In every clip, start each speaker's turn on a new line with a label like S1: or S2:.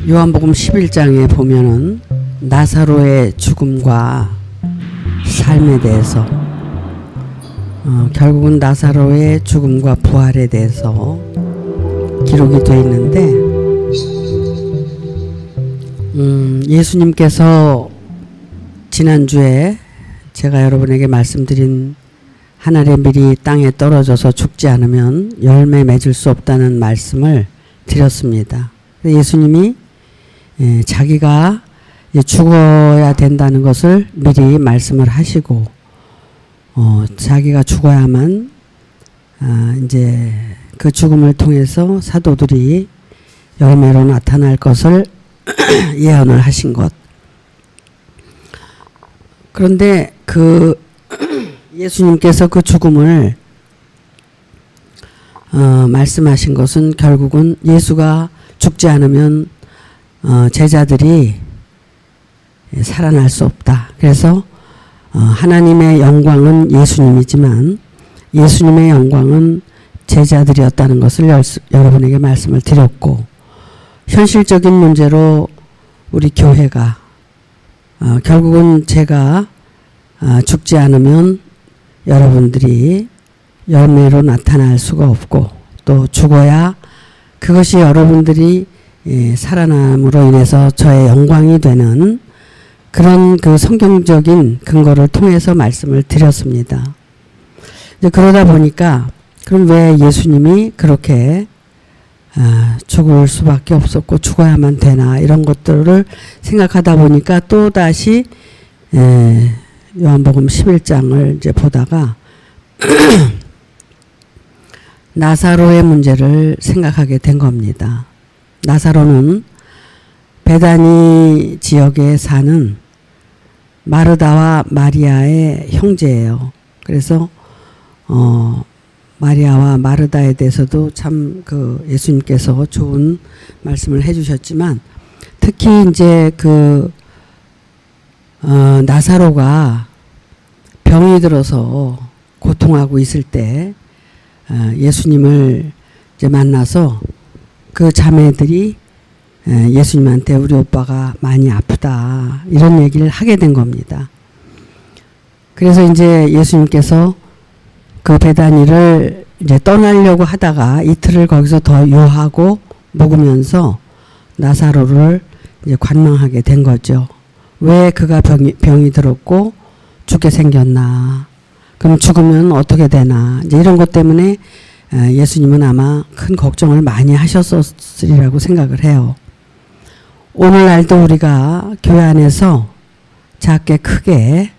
S1: 요한복음 11장에 보면은 나사로의 죽음과 삶에 대해서 결국은 나사로의 죽음과 부활에 대해서 기록이 되어 있는데 예수님께서 지난주에 제가 여러분에게 말씀드린 하늘의 밀이 땅에 떨어져서 죽지 않으면 열매 맺을 수 없다는 말씀을 드렸습니다. 예수님이 자기가 죽어야 된다는 것을 미리 말씀을 하시고 자기가 죽어야만 이제 그 죽음을 통해서 사도들이 열매로 나타날 것을 예언을 하신 것. 그런데 그 예수님께서 그 죽음을 말씀하신 것은 결국은 예수가 죽지 않으면 제자들이 살아날 수 없다. 그래서 하나님의 영광은 예수님이지만 예수님의 영광은 제자들이었다는 것을 여러분에게 말씀을 드렸고, 현실적인 문제로 우리 교회가 결국은 제가 죽지 않으면 여러분들이 열매로 나타날 수가 없고, 또 죽어야 그것이 여러분들이 살아남으로 인해서 저의 영광이 되는 그런 그 성경적인 근거를 통해서 말씀을 드렸습니다. 이제 그러다 보니까 그럼 왜 예수님이 그렇게 죽을 수밖에 없었고 죽어야만 되나, 이런 것들을 생각하다 보니까 또 다시 요한복음 11장을 이제 보다가 나사로의 문제를 생각하게 된 겁니다. 나사로는 베다니 지역에 사는 마르다와 마리아의 형제예요. 그래서 마리아와 마르다에 대해서도 참 그 예수님께서 좋은 말씀을 해주셨지만, 특히 이제 그 나사로가 병이 들어서 고통하고 있을 때 예수님을 이제 만나서 그 자매들이 예수님한테 우리 오빠가 많이 아프다, 이런 얘기를 하게 된 겁니다. 그래서 이제 예수님께서 그 베다니를 이제 떠나려고 하다가 이틀을 거기서 더 유하고 묵으면서 나사로를 이제 관망하게 된 거죠. 왜 그가 병이 들었고 죽게 생겼나, 그럼 죽으면 어떻게 되나, 이제 이런 것 때문에 예수님은 아마 큰 걱정을 많이 하셨으리라고 생각을 해요. 오늘날도 우리가 교회 안에서 작게 크게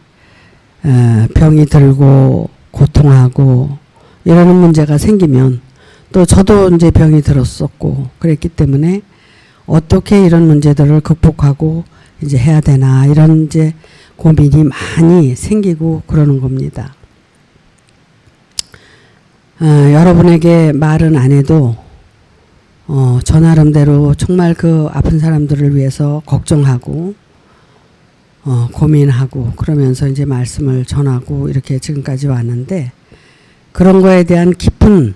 S1: 병이 들고 고통하고 이러는 문제가 생기면, 또 저도 이제 병이 들었었고 그랬기 때문에 어떻게 이런 문제들을 극복하고 이제 해야 되나, 이런 이제 고민이 많이 생기고 그러는 겁니다. 여러분에게 말은 안 해도 저 나름대로 정말 그 아픈 사람들을 위해서 걱정하고 고민하고 그러면서 이제 말씀을 전하고 이렇게 지금까지 왔는데, 그런 거에 대한 깊은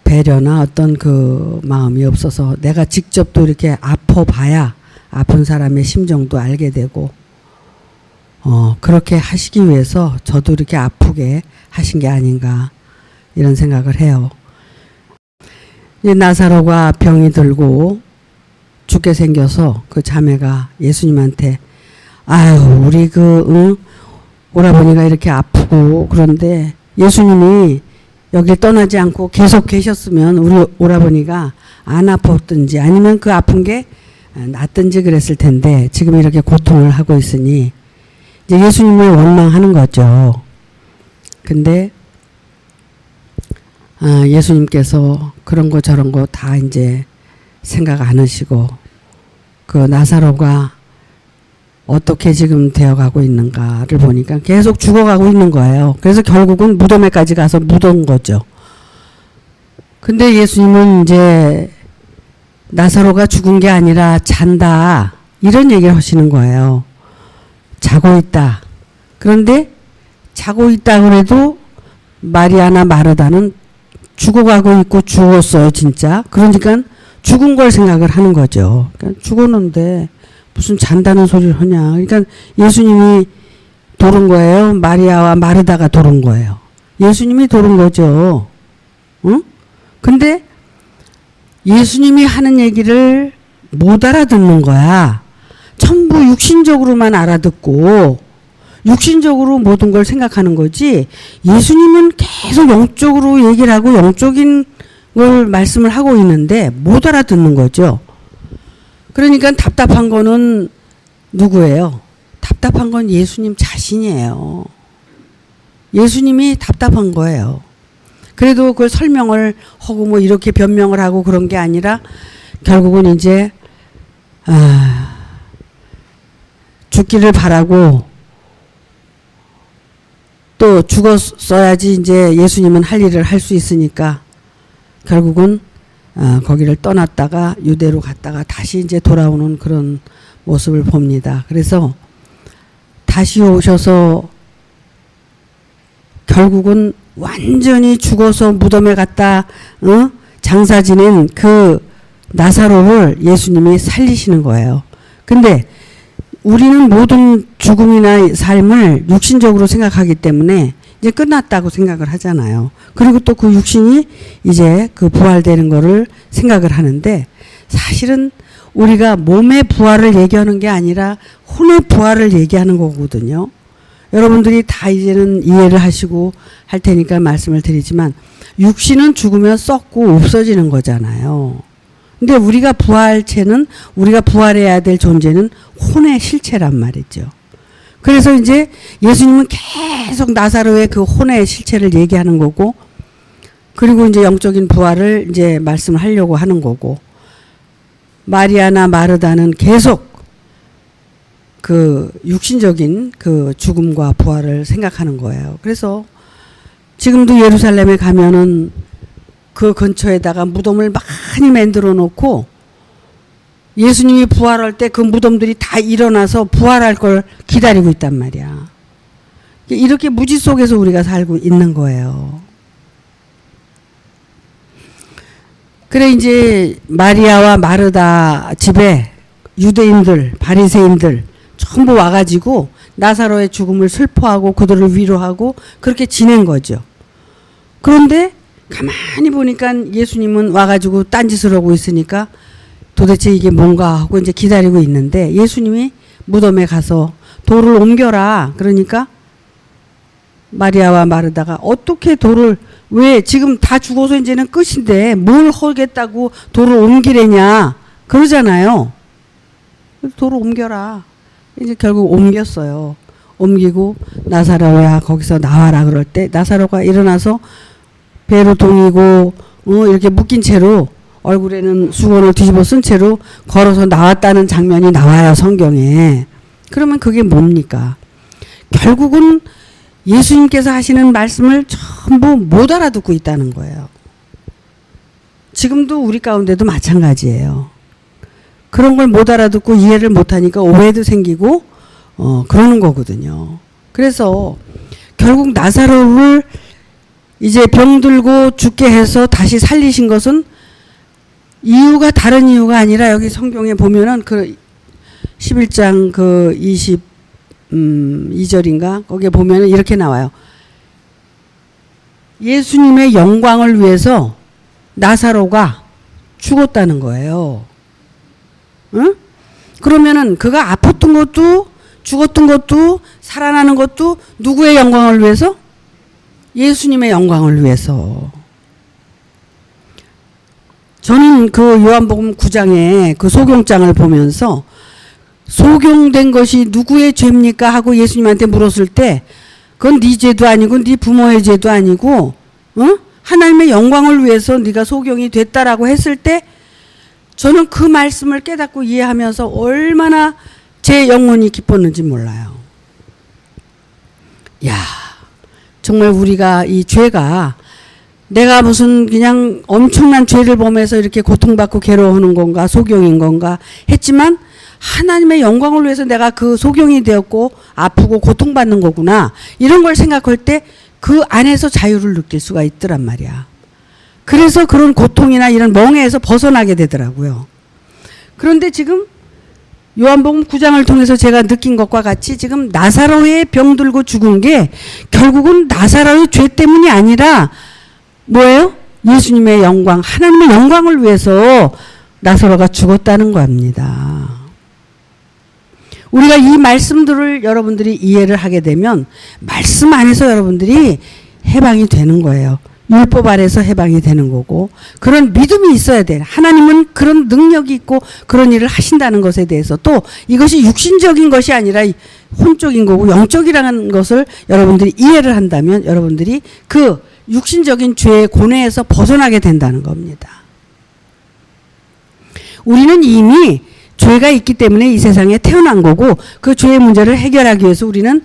S1: 배려나 어떤 그 마음이 없어서 내가 직접 또 이렇게 아파봐야 아픈 사람의 심정도 알게 되고 그렇게 하시기 위해서 저도 이렇게 아프게 하신 게 아닌가, 이런 생각을 해요. 나사로가 병이 들고 죽게 생겨서 그 자매가 예수님한테 아유 우리 오라버니가 이렇게 아프고 그런데 예수님이 여길 떠나지 않고 계속 계셨으면 우리 오라버니가 안 아팠든지 아니면 그 아픈 게 낫든지 그랬을 텐데 지금 이렇게 고통을 하고 있으니 이제 예수님을 원망하는 거죠. 근데 예수님께서 그런 거 저런 거 다 이제 생각 안 하시고 그 나사로가 어떻게 지금 되어가고 있는가를 보니까 계속 죽어가고 있는 거예요. 그래서 결국은 무덤에까지 가서 묻은 거죠. 근데 예수님은 이제 나사로가 죽은 게 아니라 잔다, 이런 얘기를 하시는 거예요. 자고 있다. 그런데 자고 있다 그래도 마리아나 마르다는 죽어가고 있고 죽었어요, 진짜. 그러니까 죽은 걸 생각을 하는 거죠. 그러니까 죽었는데 무슨 잔다는 소리를 하냐. 그러니까 예수님이 돌은 거예요. 마리아와 마르다가 돌은 거예요. 예수님이 돌은 거죠. 응? 근데 예수님이 하는 얘기를 못 알아듣는 거야. 전부 육신적으로만 알아듣고 육신적으로 모든 걸 생각하는 거지, 예수님은 계속 영적으로 얘기를 하고 영적인 걸 말씀을 하고 있는데 못 알아듣는 거죠. 그러니까 답답한 거는 누구예요? 답답한 건 예수님 자신이에요. 예수님이 답답한 거예요. 그래도 그걸 설명을 하고 뭐 이렇게 변명을 하고 그런 게 아니라 결국은 이제 죽기를 바라고, 또 죽었어야지 이제 예수님은 할 일을 할 수 있으니까 결국은 거기를 떠났다가 유대로 갔다가 다시 이제 돌아오는 그런 모습을 봅니다. 그래서 다시 오셔서 결국은 완전히 죽어서 무덤에 갔다 장사 지낸 그 나사로를 예수님이 살리시는 거예요. 근데 우리는 모든 죽음이나 삶을 육신적으로 생각하기 때문에 이제 끝났다고 생각을 하잖아요. 그리고 또 그 육신이 이제 그 부활되는 거를 생각을 하는데, 사실은 우리가 몸의 부활을 얘기하는 게 아니라 혼의 부활을 얘기하는 거거든요. 여러분들이 다 이제는 이해를 하시고 할 테니까 말씀을 드리지만, 육신은 죽으면 썩고 없어지는 거잖아요. 근데 우리가 부활체는, 우리가 부활해야 될 존재는 혼의 실체란 말이죠. 그래서 이제 예수님은 계속 나사로의 그 혼의 실체를 얘기하는 거고, 그리고 이제 영적인 부활을 이제 말씀을 하려고 하는 거고, 마리아나 마르다는 계속 그 육신적인 그 죽음과 부활을 생각하는 거예요. 그래서 지금도 예루살렘에 가면은 그 근처에다가 무덤을 많이 만들어 놓고 예수님이 부활할 때 그 무덤들이 다 일어나서 부활할 걸 기다리고 있단 말이야. 이렇게 무지 속에서 우리가 살고 있는 거예요. 그래 이제 마리아와 마르다 집에 유대인들, 바리새인들 전부 와가지고 나사로의 죽음을 슬퍼하고 그들을 위로하고 그렇게 지낸 거죠. 그런데 가만히 보니까 예수님은 와가지고 딴짓을 하고 있으니까 도대체 이게 뭔가 하고 이제 기다리고 있는데, 예수님이 무덤에 가서 돌을 옮겨라. 그러니까 마리아와 마르다가 어떻게 돌을, 왜 지금 다 죽어서 이제는 끝인데 뭘 하겠다고 돌을 옮기래냐 그러잖아요. 돌을 옮겨라. 이제 결국 옮겼어요. 옮기고 나사로야 거기서 나와라 그럴 때 나사로가 일어나서 배로 동이고 이렇게 묶인 채로 얼굴에는 수건을 뒤집어 쓴 채로 걸어서 나왔다는 장면이 나와요, 성경에. 그러면 그게 뭡니까? 결국은 예수님께서 하시는 말씀을 전부 못 알아듣고 있다는 거예요. 지금도 우리 가운데도 마찬가지예요. 그런 걸 못 알아듣고 이해를 못하니까 오해도 생기고 그러는 거거든요. 그래서 결국 나사로를 이제 병들고 죽게 해서 다시 살리신 것은 이유가 다른 이유가 아니라, 여기 성경에 보면은 그 11장 그 22절인가 거기에 보면은 이렇게 나와요. 예수님의 영광을 위해서 나사로가 죽었다는 거예요. 응? 그러면은 그가 아팠던 것도 죽었던 것도 살아나는 것도 누구의 영광을 위해서? 예수님의 영광을 위해서. 저는 그 요한복음 9장에 그 소경장을 보면서 소경된 것이 누구의 죄입니까? 하고 예수님한테 물었을 때 그건 네 죄도 아니고 네 부모의 죄도 아니고 하나님의 영광을 위해서 네가 소경이 됐다라고 했을 때 저는 그 말씀을 깨닫고 이해하면서 얼마나 제 영혼이 기뻤는지 몰라요. 야, 정말 우리가 이 죄가 내가 무슨 그냥 엄청난 죄를 범해서 이렇게 고통받고 괴로워하는 건가, 소경인 건가 했지만 하나님의 영광을 위해서 내가 그 소경이 되었고 아프고 고통받는 거구나, 이런 걸 생각할 때 그 안에서 자유를 느낄 수가 있더란 말이야. 그래서 그런 고통이나 이런 멍에에서 벗어나게 되더라고요. 그런데 지금 요한복음 9장을 통해서 제가 느낀 것과 같이 지금 나사로의 병들고 죽은 게 결국은 나사로의 죄 때문이 아니라 뭐예요? 예수님의 영광, 하나님의 영광을 위해서 나사로가 죽었다는 겁니다. 우리가 이 말씀들을 여러분들이 이해를 하게 되면 말씀 안에서 여러분들이 해방이 되는 거예요. 율법 아래서 해방이 되는 거고, 그런 믿음이 있어야 돼. 하나님은 그런 능력이 있고 그런 일을 하신다는 것에 대해서, 또 이것이 육신적인 것이 아니라 혼적인 거고 영적이라는 것을 여러분들이 이해를 한다면 여러분들이 그 육신적인 죄의 고뇌에서 벗어나게 된다는 겁니다. 우리는 이미 죄가 있기 때문에 이 세상에 태어난 거고, 그 죄의 문제를 해결하기 위해서 우리는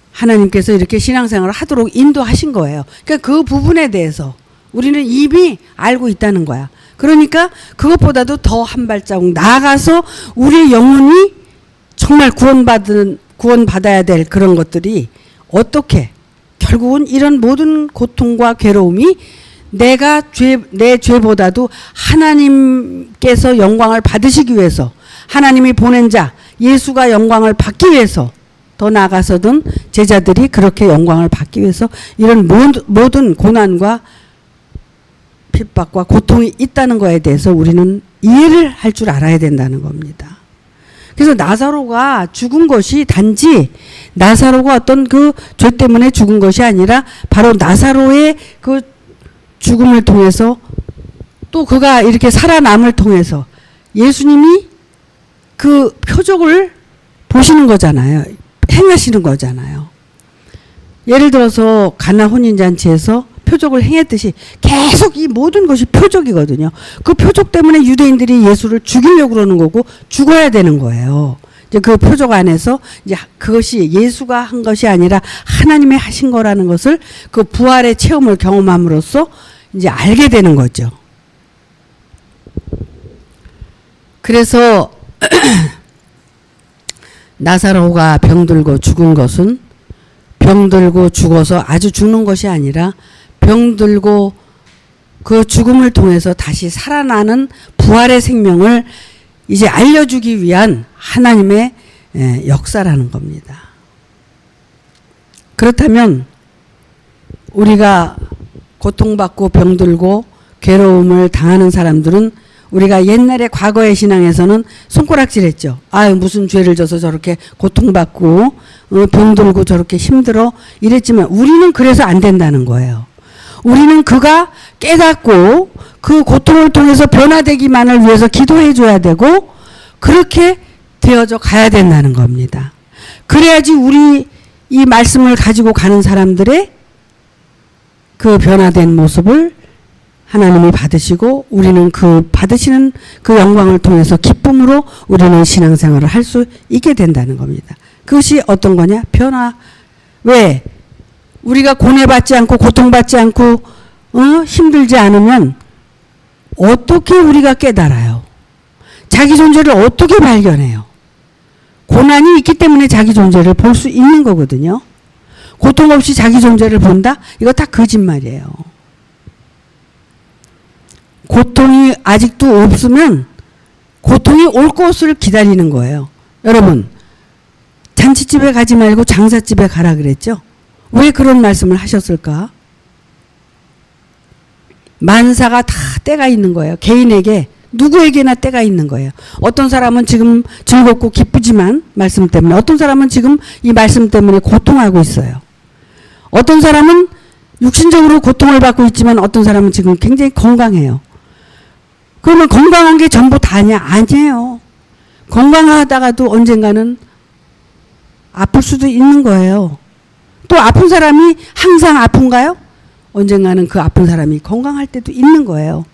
S1: 하나님께서 이렇게 신앙생활을 하도록 인도하신 거예요. 그러니까 그 부분에 대해서 우리는 이미 알고 있다는 거야. 그러니까 그것보다도 더 한 발자국 나아가서 우리의 영혼이 정말 구원받아야 될 그런 것들이 어떻게, 결국은 이런 모든 고통과 괴로움이 내 죄보다도 하나님께서 영광을 받으시기 위해서, 하나님이 보낸 자 예수가 영광을 받기 위해서, 더 나아가서든 제자들이 그렇게 영광을 받기 위해서 이런 모든 고난과 핍박과 고통이 있다는 거에 대해서 우리는 이해를 할 줄 알아야 된다는 겁니다. 그래서 나사로가 죽은 것이 단지 나사로가 어떤 그 죄 때문에 죽은 것이 아니라 바로 나사로의 그 죽음을 통해서, 또 그가 이렇게 살아남을 통해서 예수님이 그 표적을 보시는 거잖아요. 행하시는 거잖아요. 예를 들어서 가나 혼인잔치에서 표적을 행했듯이 계속 이 모든 것이 표적이거든요. 그 표적 때문에 유대인들이 예수를 죽이려고 그러는 거고 죽어야 되는 거예요. 이제 그 표적 안에서 이제 그것이 예수가 한 것이 아니라 하나님이 하신 거라는 것을 그 부활의 체험을 경험함으로써 이제 알게 되는 거죠. 그래서 나사로가 병들고 죽은 것은 병들고 죽어서 아주 죽는 것이 아니라 병들고 그 죽음을 통해서 다시 살아나는 부활의 생명을 이제 알려주기 위한 하나님의 역사라는 겁니다. 그렇다면 우리가 고통받고 병들고 괴로움을 당하는 사람들은 우리가 옛날에 과거의 신앙에서는 손가락질했죠. 아유 무슨 죄를 져서 저렇게 고통받고 병들고 저렇게 힘들어 이랬지만 우리는 그래서 안 된다는 거예요. 우리는 그가 깨닫고 그 고통을 통해서 변화되기만을 위해서 기도해 줘야 되고 그렇게 되어져 가야 된다는 겁니다. 그래야지 우리 이 말씀을 가지고 가는 사람들의 그 변화된 모습을 하나님이 받으시고 우리는 그 받으시는 그 영광을 통해서 기쁨으로 우리는 신앙생활을 할 수 있게 된다는 겁니다. 그것이 어떤 거냐? 변화. 왜? 우리가 고뇌받지 않고 고통받지 않고 힘들지 않으면 어떻게 우리가 깨달아요? 자기 존재를 어떻게 발견해요? 고난이 있기 때문에 자기 존재를 볼 수 있는 거거든요. 고통 없이 자기 존재를 본다? 이거 다 거짓말이에요. 고통이 아직도 없으면 고통이 올 것을 기다리는 거예요. 여러분, 잔치집에 가지 말고 장사집에 가라 그랬죠? 왜 그런 말씀을 하셨을까? 만사가 다 때가 있는 거예요. 개인에게, 누구에게나 때가 있는 거예요. 어떤 사람은 지금 즐겁고 기쁘지만 말씀 때문에, 어떤 사람은 지금 이 말씀 때문에 고통하고 있어요. 어떤 사람은 육신적으로 고통을 받고 있지만 어떤 사람은 지금 굉장히 건강해요. 그러면 건강한 게 전부 다냐? 아니에요. 건강하다가도 언젠가는 아플 수도 있는 거예요. 또 아픈 사람이 항상 아픈가요? 언젠가는 그 아픈 사람이 건강할 때도 있는 거예요.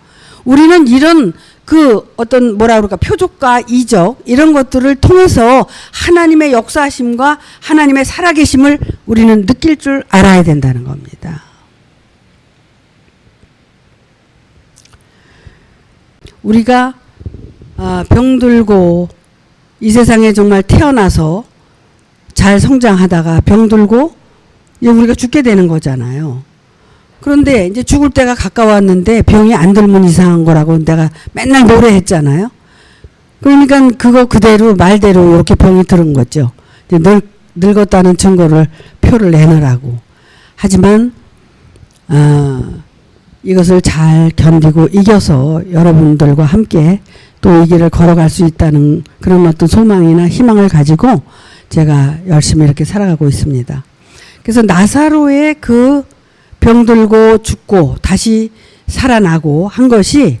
S1: 우리는 이런 그 어떤 뭐라 그럴까 표적과 이적 이런 것들을 통해서 하나님의 역사하심과 하나님의 살아계심을 우리는 느낄 줄 알아야 된다는 겁니다. 우리가 병들고 이 세상에 정말 태어나서 잘 성장하다가 병들고 이제 우리가 죽게 되는 거잖아요. 그런데 이제 죽을 때가 가까웠는데 병이 안 들면 이상한 거라고 내가 맨날 노래했잖아요. 그러니까 그거 그대로 말대로 이렇게 병이 들은 거죠. 이제 늙었다는 증거를 표를 내놓으라고. 하지만 이것을 잘 견디고 이겨서 여러분들과 함께 또 이 길을 걸어갈 수 있다는 그런 어떤 소망이나 희망을 가지고 제가 열심히 이렇게 살아가고 있습니다. 그래서 나사로의 그 병들고 죽고 다시 살아나고 한 것이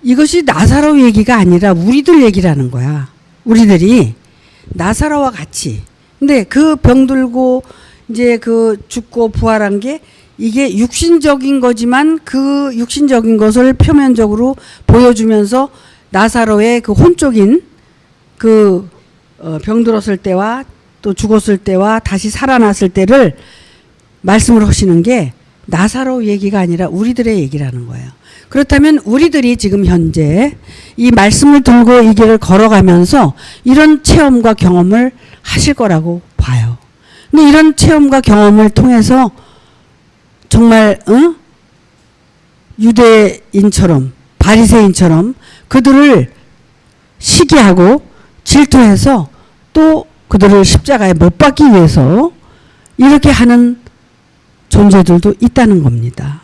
S1: 이것이 나사로 얘기가 아니라 우리들 얘기라는 거야. 우리들이 나사로와 같이. 근데 그 병들고 이제 그 죽고 부활한 게 이게 육신적인 거지만 그 육신적인 것을 표면적으로 보여주면서 나사로의 그 혼적인 그 병들었을 때와 또 죽었을 때와 다시 살아났을 때를 말씀을 하시는 게 나사로 얘기가 아니라 우리들의 얘기라는 거예요. 그렇다면 우리들이 지금 현재 이 말씀을 들고 이 길을 걸어가면서 이런 체험과 경험을 하실 거라고 봐요. 근데 이런 체험과 경험을 통해서 정말 유대인처럼 바리새인처럼 그들을 시기하고 질투해서 또 그들을 십자가에 못 박기 위해서 이렇게 하는 존재들도 있다는 겁니다.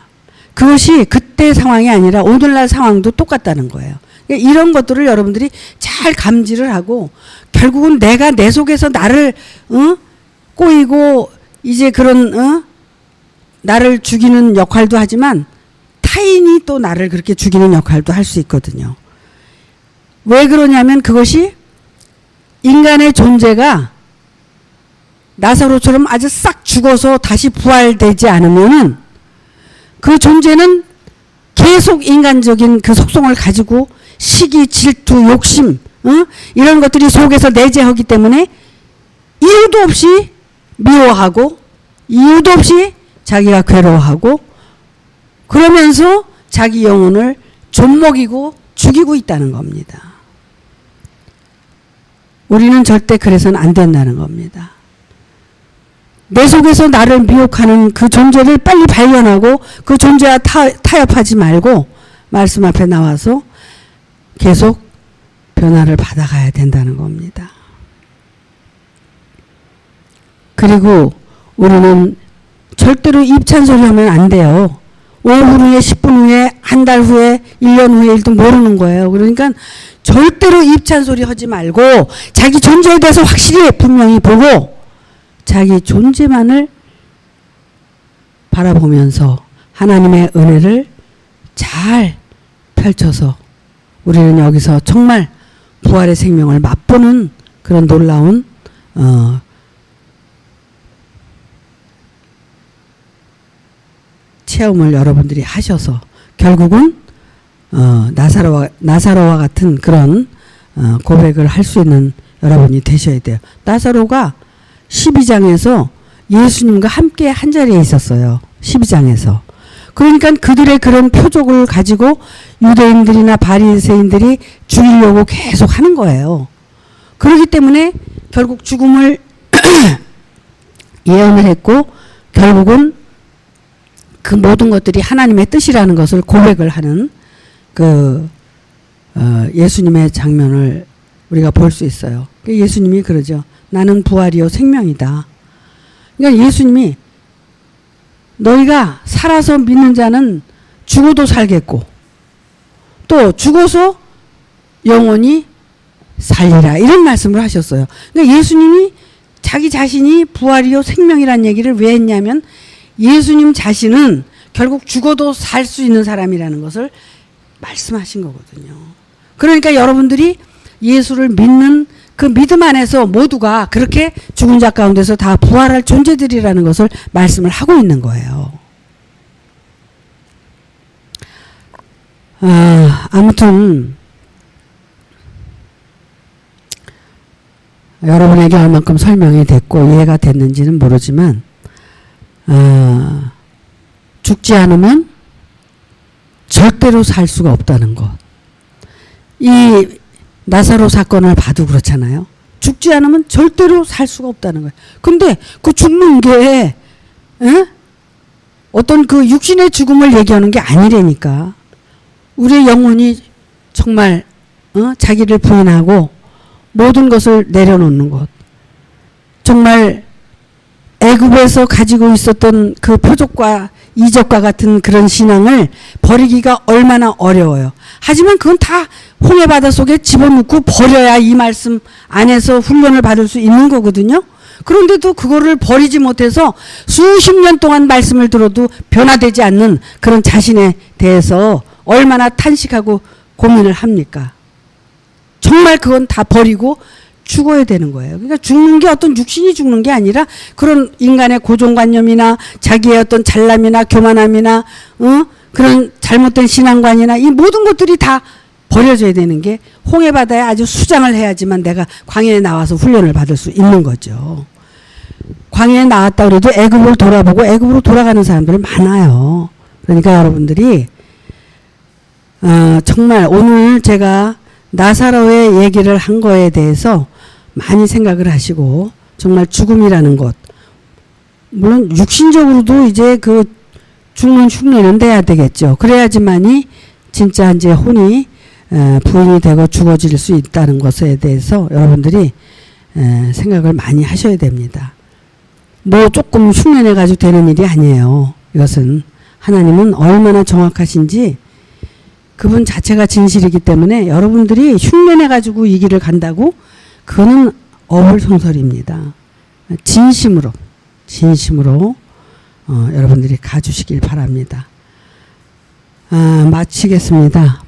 S1: 그것이 그때 상황이 아니라 오늘날 상황도 똑같다는 거예요. 이런 것들을 여러분들이 잘 감지를 하고 결국은 내가 내 속에서 나를 꼬이고 이제 그런 나를 죽이는 역할도 하지만 타인이 또 나를 그렇게 죽이는 역할도 할 수 있거든요. 왜 그러냐면 그것이 인간의 존재가 나사로처럼 아주 싹 죽어서 다시 부활되지 않으면은 그 존재는 계속 인간적인 그 속성을 가지고 시기, 질투, 욕심 이런 것들이 속에서 내재하기 때문에 이유도 없이 미워하고 이유도 없이 자기가 괴로워하고 그러면서 자기 영혼을 좀먹이고 죽이고 있다는 겁니다. 우리는 절대 그래서는 안 된다는 겁니다. 내 속에서 나를 미혹하는 그 존재를 빨리 발견하고 그 존재와 타협하지 말고 말씀 앞에 나와서 계속 변화를 받아가야 된다는 겁니다. 그리고 우리는 절대로 입찬소리 하면 안 돼요. 5분 후에 10분 후에 한 달 후에 1년 후에 일도 모르는 거예요. 그러니까 절대로 입찬소리 하지 말고 자기 존재에 대해서 확실히 분명히 보고 자기 존재만을 바라보면서 하나님의 은혜를 잘 펼쳐서 우리는 여기서 정말 부활의 생명을 맛보는 그런 놀라운 체험을 여러분들이 하셔서 결국은 나사로와 같은 그런 고백을 할 수 있는 여러분이 되셔야 돼요. 나사로가 12장에서 예수님과 함께 한 자리에 있었어요. 12장에서. 그러니까 그들의 그런 표적을 가지고 유대인들이나 바리새인들이 죽이려고 계속 하는 거예요. 그렇기 때문에 결국 죽음을 예언을 했고 결국은 그 모든 것들이 하나님의 뜻이라는 것을 고백을 하는 그 예수님의 장면을 우리가 볼 수 있어요. 예수님이 그러죠. 나는 부활이요 생명이다. 그러니까 예수님이 너희가 살아서 믿는 자는 죽어도 살겠고 또 죽어서 영원히 살리라 이런 말씀을 하셨어요. 그러니까 예수님이 자기 자신이 부활이요 생명이라는 얘기를 왜 했냐면 예수님 자신은 결국 죽어도 살 수 있는 사람이라는 것을 말씀하신 거거든요. 그러니까 여러분들이 예수를 믿는 그 믿음 안에서 모두가 그렇게 죽은 자 가운데서 다 부활할 존재들이라는 것을 말씀을 하고 있는 거예요. 아무튼 여러분에게 얼만큼 설명이 됐고 이해가 됐는지는 모르지만 죽지 않으면 절대로 살 수가 없다는 것. 이 나사로 사건을 봐도 그렇잖아요. 죽지 않으면 절대로 살 수가 없다는 거예요. 근데 그 죽는 게 어떤 그 육신의 죽음을 얘기하는 게 아니라니까. 우리의 영혼이 정말 자기를 부인하고 모든 것을 내려놓는 것. 정말 애굽에서 가지고 있었던 그 표적과 이적과 같은 그런 신앙을 버리기가 얼마나 어려워요. 하지만 그건 다 홍해 바다 속에 집어넣고 버려야 이 말씀 안에서 훈련을 받을 수 있는 거거든요. 그런데도 그거를 버리지 못해서 수십 년 동안 말씀을 들어도 변화되지 않는 그런 자신에 대해서 얼마나 탄식하고 고민을 합니까? 정말 그건 다 버리고 죽어야 되는 거예요. 그러니까 죽는 게 어떤 육신이 죽는 게 아니라 그런 인간의 고정관념이나 자기의 어떤 잘남이나 교만함이나 그런 잘못된 신앙관이나 이 모든 것들이 다 버려져야 되는 게 홍해 바다에 아주 수장을 해야지만 내가 광야에 나와서 훈련을 받을 수 있는 거죠. 광야에 나왔다 그래도 애굽을 돌아보고 애굽으로 돌아가는 사람들 많아요. 그러니까 여러분들이 정말 오늘 제가 나사로의 얘기를 한 거에 대해서 많이 생각을 하시고 정말 죽음이라는 것, 물론 육신적으로도 이제 그 죽는 흉내는 내야 되겠죠. 그래야지만이 진짜 이제 혼이 부인이 되고 죽어질 수 있다는 것에 대해서 여러분들이 생각을 많이 하셔야 됩니다. 뭐 조금 흉내내 가지고 되는 일이 아니에요. 이것은 하나님은 얼마나 정확하신지 그분 자체가 진실이기 때문에 여러분들이 흉내내 가지고 이 길을 간다고 그거는 어불성설입니다. 진심으로 여러분들이 가주시길 바랍니다. 마치겠습니다.